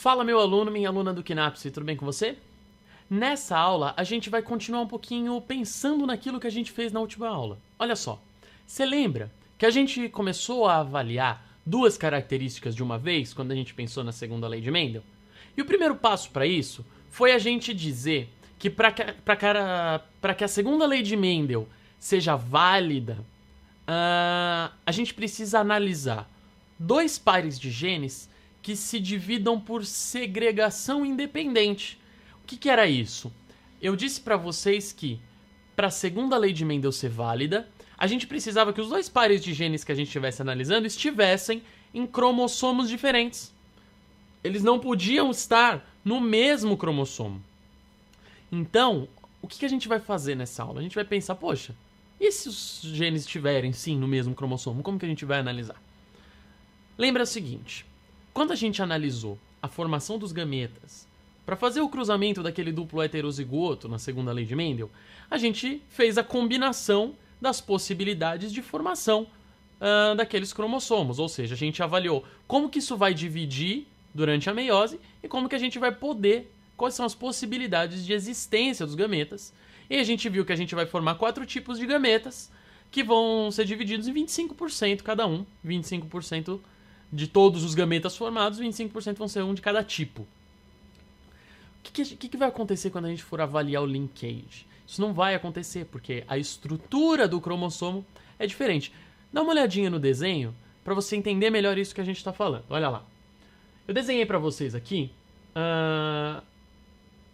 Fala, meu aluno, minha aluna do Knapse, tudo bem com você? Nessa aula, a gente vai continuar um pouquinho pensando naquilo que a gente fez na última aula. Olha só, você lembra que a gente começou a avaliar duas características de uma vez quando a gente pensou na segunda lei de Mendel? E o primeiro passo para isso foi a gente dizer que para que a segunda lei de Mendel seja válida, a gente precisa analisar dois pares de genes que se dividam por segregação independente. O que era isso? Eu disse para vocês que, para a segunda lei de Mendel ser válida, a gente precisava que os dois pares de genes que a gente estivesse analisando estivessem em cromossomos diferentes. Eles não podiam estar no mesmo cromossomo. Então, o que a gente vai fazer nessa aula? A gente vai pensar, poxa, e se os genes estiverem, sim, no mesmo cromossomo? Como que a gente vai analisar? Lembra o seguinte, quando a gente analisou a formação dos gametas para fazer o cruzamento daquele duplo heterozigoto na segunda lei de Mendel, a gente fez a combinação das possibilidades de formação daqueles cromossomos. Ou seja, a gente avaliou como que isso vai dividir durante a meiose e como que a gente vai poder, quais são as possibilidades de existência dos gametas. E a gente viu que a gente vai formar 4 tipos de gametas que vão ser divididos em 25% cada um. 25% de todos os gametas formados, 25% vão ser um de cada tipo. O que vai acontecer quando a gente for avaliar o linkage? Isso não vai acontecer, porque a estrutura do cromossomo é diferente. Dá uma olhadinha no desenho para você entender melhor isso que a gente está falando. Olha lá. Eu desenhei para vocês aqui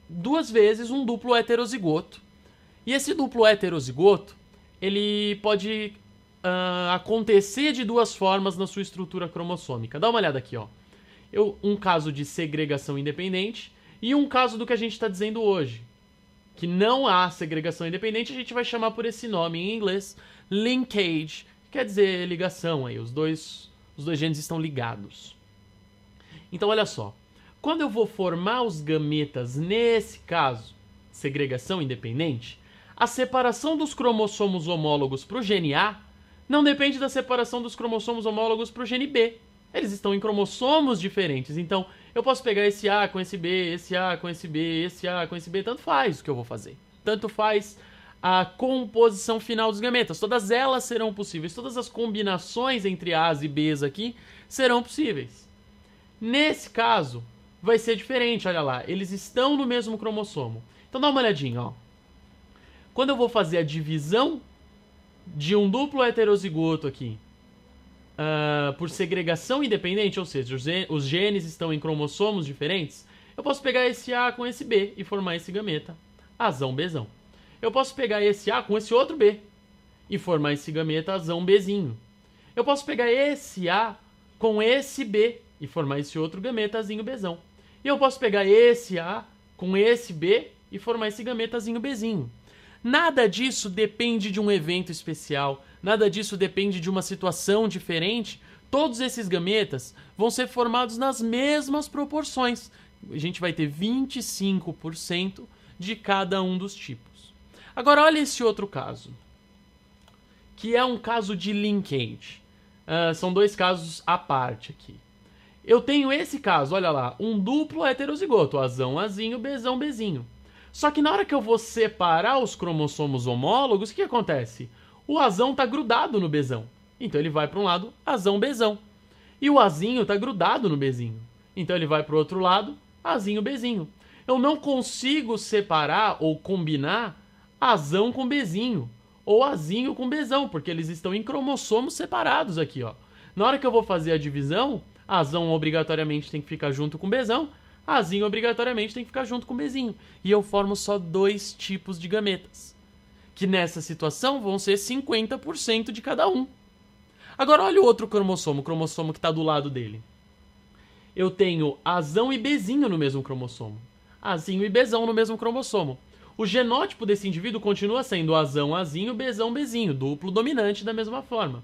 2 vezes um duplo heterozigoto. E esse duplo heterozigoto, ele pode acontecer de 2 formas na sua estrutura cromossômica. Dá uma olhada aqui, ó. Um caso de segregação independente e um caso do que a gente está dizendo hoje, que não há segregação independente, a gente vai chamar por esse nome em inglês, linkage, quer dizer ligação aí, os dois genes estão ligados. Então olha só, quando eu vou formar os gametas nesse caso, segregação independente, a separação dos cromossomos homólogos para o gene A não depende da separação dos cromossomos homólogos para o gene B. Eles estão em cromossomos diferentes, então eu posso pegar esse A com esse B, esse A com esse B, esse A com esse B, tanto faz o que eu vou fazer. Tanto faz a composição final dos gametas, todas elas serão possíveis, todas as combinações entre A's e B's aqui serão possíveis. Nesse caso, vai ser diferente, olha lá, eles estão no mesmo cromossomo. Então dá uma olhadinha, ó. Quando eu vou fazer a divisão de um duplo heterozigoto aqui por segregação independente, ou seja, os genes estão em cromossomos diferentes, eu posso pegar esse A com esse B e formar esse gameta, Azão Bzão. Eu posso pegar esse A com esse outro B e formar esse gameta Azão Bzinho. Eu posso pegar esse A com esse B e formar esse outro gameta Azinho Bzão. E eu posso pegar esse A com esse B e formar esse gameta Azinho Bzinho. Nada disso depende de um evento especial, nada disso depende de uma situação diferente. Todos esses gametas vão ser formados nas mesmas proporções. A gente vai ter 25% de cada um dos tipos. Agora olha esse outro caso, que é um caso de linkage. São 2 casos à parte aqui. Eu tenho esse caso, olha lá, um duplo heterozigoto, Azão, Azinho, Bzão, Bzinho. Só que na hora que eu vou separar os cromossomos homólogos, o que acontece? O Azão está grudado no Bzão. Então ele vai para um lado, Azão, Bzão. E o Azinho está grudado no Bzinho. Então ele vai para o outro lado, Azinho, Bzinho. Eu não consigo separar ou combinar Azão com Bzinho. Ou Azinho com Bzão, porque eles estão em cromossomos separados aqui, ó. Na hora que eu vou fazer a divisão, Azão obrigatoriamente tem que ficar junto com Bzão. Azinho obrigatoriamente tem que ficar junto com Bzinho. E eu formo só 2 tipos de gametas, que nessa situação vão ser 50% de cada um. Agora olha o outro cromossomo, o cromossomo que está do lado dele. Eu tenho Azão e Bzinho no mesmo cromossomo. Azinho e Bzão no mesmo cromossomo. O genótipo desse indivíduo continua sendo Azão, Azinho, Bzão, Bzinho, duplo dominante da mesma forma.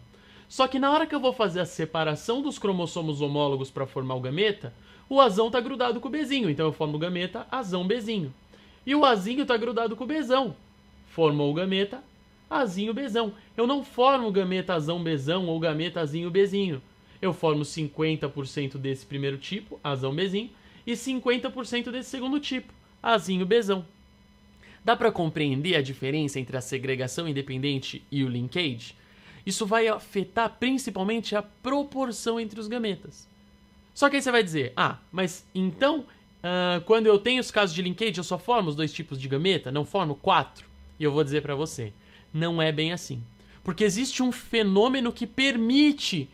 Só que na hora que eu vou fazer a separação dos cromossomos homólogos para formar o gameta, o Azão está grudado com o Bzinho, então eu formo o gameta Azão Bzinho. E o Azinho está grudado com o Bzão, formou o gameta Azinho Bzão. Eu não formo o gameta Azão Bzão ou gameta Azinho Bzinho. Eu formo 50% desse primeiro tipo, Azão Bzinho, e 50% desse segundo tipo, Azinho Bzão. Dá para compreender a diferença entre a segregação independente e o linkage? Isso vai afetar principalmente a proporção entre os gametas. Só que aí você vai dizer, mas então, quando eu tenho os casos de linkage, eu só formo os dois tipos de gameta? Não formo 4? E eu vou dizer para você, não é bem assim. Porque existe um fenômeno que permite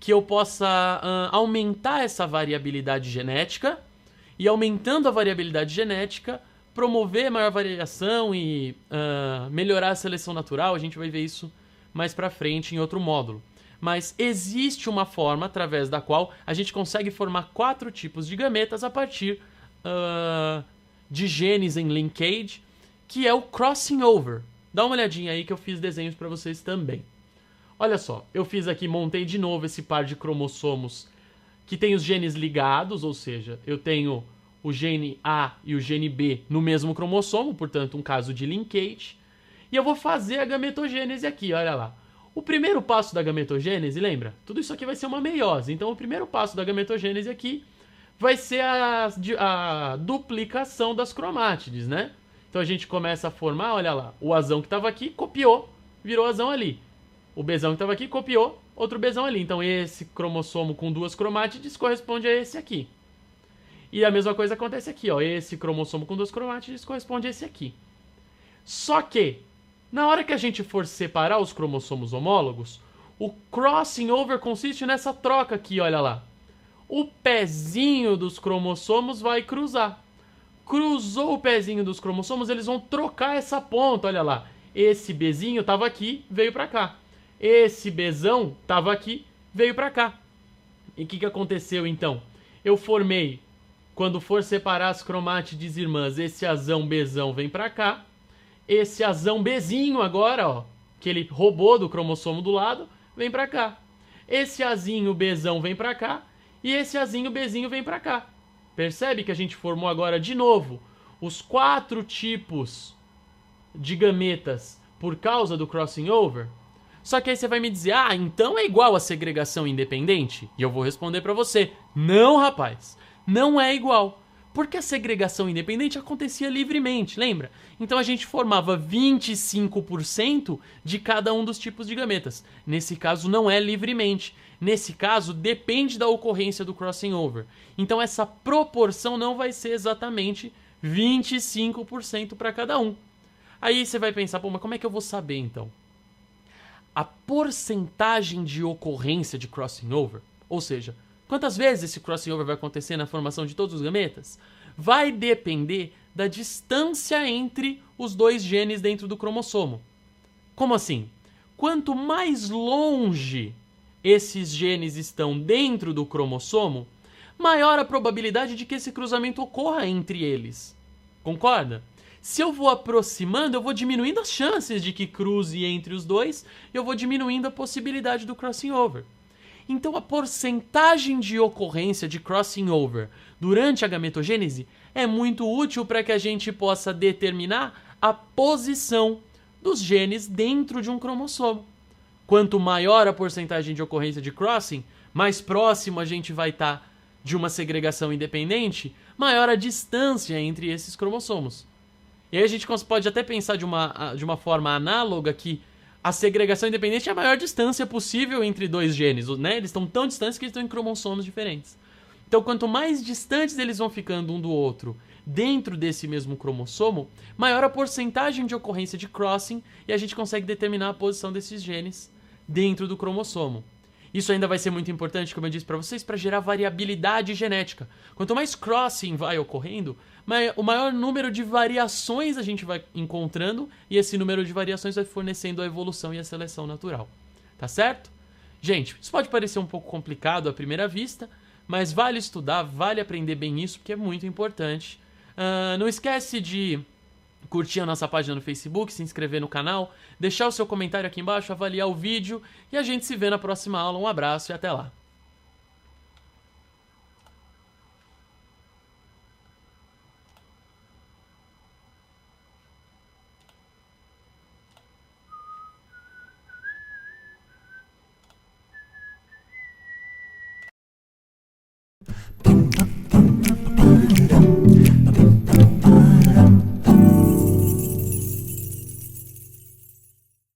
que eu possa aumentar essa variabilidade genética, e aumentando a variabilidade genética, promover maior variação e melhorar a seleção natural. A gente vai ver isso mais pra frente em outro módulo. Mas existe uma forma através da qual a gente consegue formar 4 tipos de gametas a partir de genes em linkage, que é o crossing over. Dá uma olhadinha aí que eu fiz desenhos para vocês também. Olha só, eu fiz aqui, montei de novo esse par de cromossomos que tem os genes ligados, ou seja, eu tenho o gene A e o gene B no mesmo cromossomo, portanto um caso de linkage. E eu vou fazer a gametogênese aqui, olha lá. O primeiro passo da gametogênese, lembra? Tudo isso aqui vai ser uma meiose. Então o primeiro passo da gametogênese aqui vai ser a duplicação das cromátides, né? Então a gente começa a formar, olha lá, o Azão que estava aqui, copiou, virou Azão ali. O Bzão que estava aqui, copiou, outro Bzão ali. Então esse cromossomo com 2 cromátides corresponde a esse aqui. E a mesma coisa acontece aqui, ó. Esse cromossomo com 2 cromátides corresponde a esse aqui. Só que, na hora que a gente for separar os cromossomos homólogos, o crossing over consiste nessa troca aqui, olha lá. O pezinho dos cromossomos vai cruzar. Cruzou o pezinho dos cromossomos, eles vão trocar essa ponta, olha lá. Esse Bzinho estava aqui, veio para cá. Esse Bzão estava aqui, veio para cá. E o que aconteceu então? Eu formei, quando for separar as cromátides irmãs, esse Azão Bzão vem para cá. Esse Azão Bzinho agora, ó, que ele roubou do cromossomo do lado, vem para cá. Esse Azinho Bzão vem para cá. E esse Azinho Bzinho vem para cá. Percebe que a gente formou agora de novo os 4 tipos de gametas por causa do crossing over? Só que aí você vai me dizer, então é igual a segregação independente? E eu vou responder para você, não, rapaz, não é igual. Porque a segregação independente acontecia livremente, lembra? Então a gente formava 25% de cada um dos tipos de gametas. Nesse caso não é livremente. Nesse caso depende da ocorrência do crossing over. Então essa proporção não vai ser exatamente 25% para cada um. Aí você vai pensar, mas como é que eu vou saber então? A porcentagem de ocorrência de crossing over, ou seja, quantas vezes esse crossing over vai acontecer na formação de todos os gametas, vai depender da distância entre os 2 genes dentro do cromossomo. Como assim? Quanto mais longe esses genes estão dentro do cromossomo, maior a probabilidade de que esse cruzamento ocorra entre eles. Concorda? Se eu vou aproximando, eu vou diminuindo as chances de que cruze entre os 2, e eu vou diminuindo a possibilidade do crossing over. Então a porcentagem de ocorrência de crossing over durante a gametogênese é muito útil para que a gente possa determinar a posição dos genes dentro de um cromossomo. Quanto maior a porcentagem de ocorrência de crossing, mais próximo a gente vai estar de uma segregação independente, maior a distância entre esses cromossomos. E aí a gente pode até pensar de uma forma análoga que a segregação independente é a maior distância possível entre 2 genes, né? Eles estão tão distantes que eles estão em cromossomos diferentes. Então, quanto mais distantes eles vão ficando um do outro dentro desse mesmo cromossomo, maior a porcentagem de ocorrência de crossing, e a gente consegue determinar a posição desses genes dentro do cromossomo. Isso ainda vai ser muito importante, como eu disse para vocês, para gerar variabilidade genética. Quanto mais crossing vai ocorrendo, o maior número de variações a gente vai encontrando, e esse número de variações vai fornecendo a evolução e a seleção natural. Tá certo? Gente, isso pode parecer um pouco complicado à primeira vista, mas vale estudar, vale aprender bem isso, porque é muito importante. Não esquece de curtir a nossa página no Facebook, se inscrever no canal, deixar o seu comentário aqui embaixo, avaliar o vídeo, e a gente se vê na próxima aula. Um abraço e até lá! Pim, pam.